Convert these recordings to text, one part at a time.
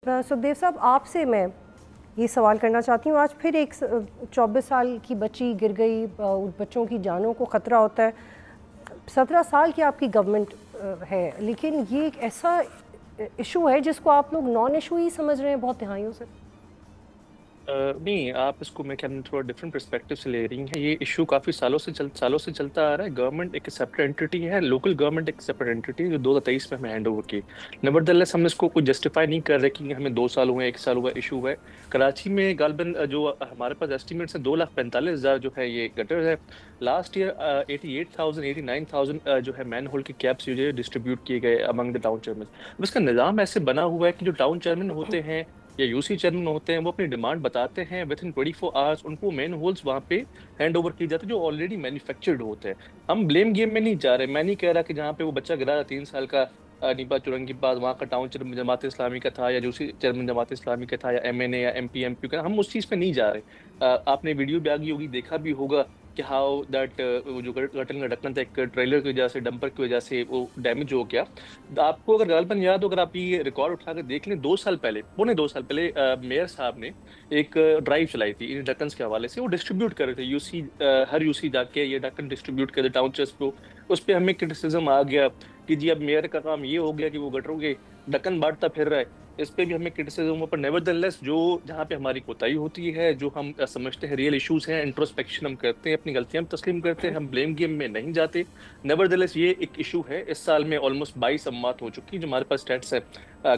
सुखदेव साहब, आपसे मैं ये सवाल करना चाहती हूँ, आज फिर एक 24 साल की बच्ची गिर गई, बच्चों की जानों को ख़तरा होता है। 17 साल की आपकी गवर्नमेंट है, लेकिन ये एक ऐसा इशू है जिसको आप लोग नॉन इशू ही समझ रहे हैं बहुत तिहाइयों से। नहीं, आप इसको मैं क्या थोड़ा डिफरेंट पर्सपेक्टिव से ले रही हैं। ये इशू काफ़ी सालों से चलता आ रहा है। गवर्नमेंट एक सेपरेट एंटिटी है, लोकल गवर्नमेंट एक सेपरेट एंटिटी है जो 2023 में हमें हैंड ओवर की। नेवरदलेस हम इसको कोई जस्टिफाई नहीं कर रहे कि हमें 2 साल हुए, 1 साल हुआ इशू है। कराची में गालबन जो हमारे पास एस्टिमेट्स है 2,45,000 जो है ये गटर है। लास्ट ईयर 88,000 89,000 जो है मैन होल के कैप्स जो डिस्ट्रीब्यूट किए गए अमंग द टाउन चेयरमैन। अब इसका निज़ाम ऐसे बना हुआ है कि जो टाउन चेयरमैन होते हैं या यूसी चेयरमैन होते हैं वो अपनी डिमांड बताते हैं, विद इन 24 आवर्स उनको मेन होल्स वहाँ पे हैंड ओवर किए जाते हैं जो ऑलरेडी मैन्युफैक्चर्ड होते हैं। हम ब्लेम गेम में नहीं जा रहे। मैं नहीं कह रहा कि जहाँ पे वो बच्चा गिरा 3 साल का नीपा चुरंगी के बाद वहाँ का टाउन चेयरमैन जमात इस्लामी का था या यूसी चेयरमैन जमात इस्लामी का था या एमएनए या एमपी का, हम उस चीज़ पे नहीं जा रहे। आपने वीडियो भी आ गई होगी, देखा भी होगा कि हाउ दैट वो जो गटन का ढक्कन था एक ट्रेलर की वजह से, डंपर की वजह से वो डैमेज हो गया। आपको अगर गालबन याद हो, अगर आप ये रिकॉर्ड उठा कर देख लें, 2 साल पहले, पौने 2 साल पहले मेयर साहब ने एक ड्राइव चलाई थी इन ढक्कन के हवाले से। वो डिस्ट्रीब्यूट कर रहे थे यूसी, हर यूसी जाके ये ढक्कन डिस्ट्रीब्यूट कर टाउन चर्च को। उस पर हमें क्रिटिसिज्म आ गया कि जी अब मेयर का काम ये हो गया कि वो गटरों के ढक्कन बांटता फिर रहा है। इस पे भी हमें क्रिटिसिज्म, पर नेवरदलेस जो जहाँ पे हमारी कोताही होती है, जो हम समझते हैं रियल इश्यूज हैं, इंट्रोस्पेक्शन हम करते हैं, अपनी गलतियां हम तस्लीम करते हैं, हम ब्लेम गेम में नहीं जाते। नेवरदलेस ये एक इशू है। इस साल में ऑलमोस्ट 22 अम्मात हो चुकी है जो हमारे पास स्टैट्स है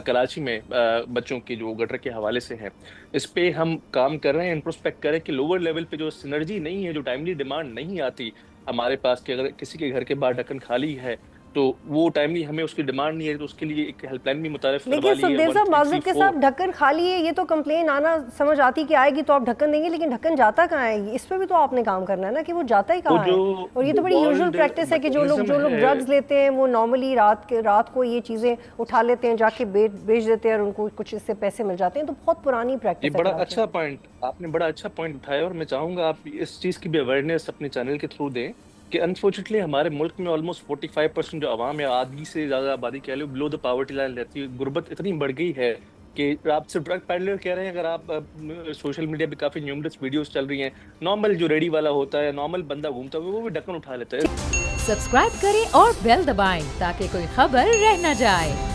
कराची में बच्चों की जो गटर के हवाले से है। इस पे हम काम कर रहे हैं, इंट्रोस्पेक्ट करें कि लोअर लेवल पे जो सिनर्जी नहीं है, जो टाइमली डिमांड नहीं आती हमारे पास कि अगर किसी के घर के बाहर ढक्कन खाली है तो वो टाइमली हमें उसकी डिमांड नहीं है, तो उसके लिए एक हेल्पलाइन भी मुतारिफ करवा ली है। लेकिन सुखदेव साहब, माजरत के साथ ढक्कन खाली है, ये तो कंप्लेन आना समझ आती कि आएगी तो आप ढक्कन देंगे, लेकिन ढक्कन जाता कहाँ है? इस पे भी तो आपने काम करना है ना कि वो जाता ही कहाँ है। और ये तो बड़ी यूजुअल प्रैक्टिस है कि जो लोग ड्रग्स लेते हैं वो नॉर्मली रात को ये चीज़ें उठा लेते हैं, जाके बेच देते हैं और उनको कुछ इससे पैसे मिल जाते हैं। तो बहुत पुरानी प्रैक्टिस है। बड़ा अच्छा पॉइंट आपने, बड़ा अच्छा पॉइंट उठाया, और मैं चाहूँगा आप इस चीज़ की भी अवेयरनेस अपने चैनल के थ्रू दें कि अनफॉर्चुनेटली हमारे मुल्क में ऑलमोस्ट 45% जो आवाम है, आधी से ज़्यादा आबादी कह लो, बिलो द पावर्टी लाइन रहती है। गुर्बत इतनी बढ़ गई है कि आप सिर्फ ड्रग पैडलर कह रहे हैं, अगर आप सोशल मीडिया पे काफ़ी न्यूमरस वीडियोस चल रही हैं, नॉर्मल जो रेडी वाला होता है, नॉर्मल बंदा घूमता है, वो भी ढक्कन उठा लेता है। सब्सक्राइब करें और बेल दबाएं ताकि कोई खबर रह न जाए।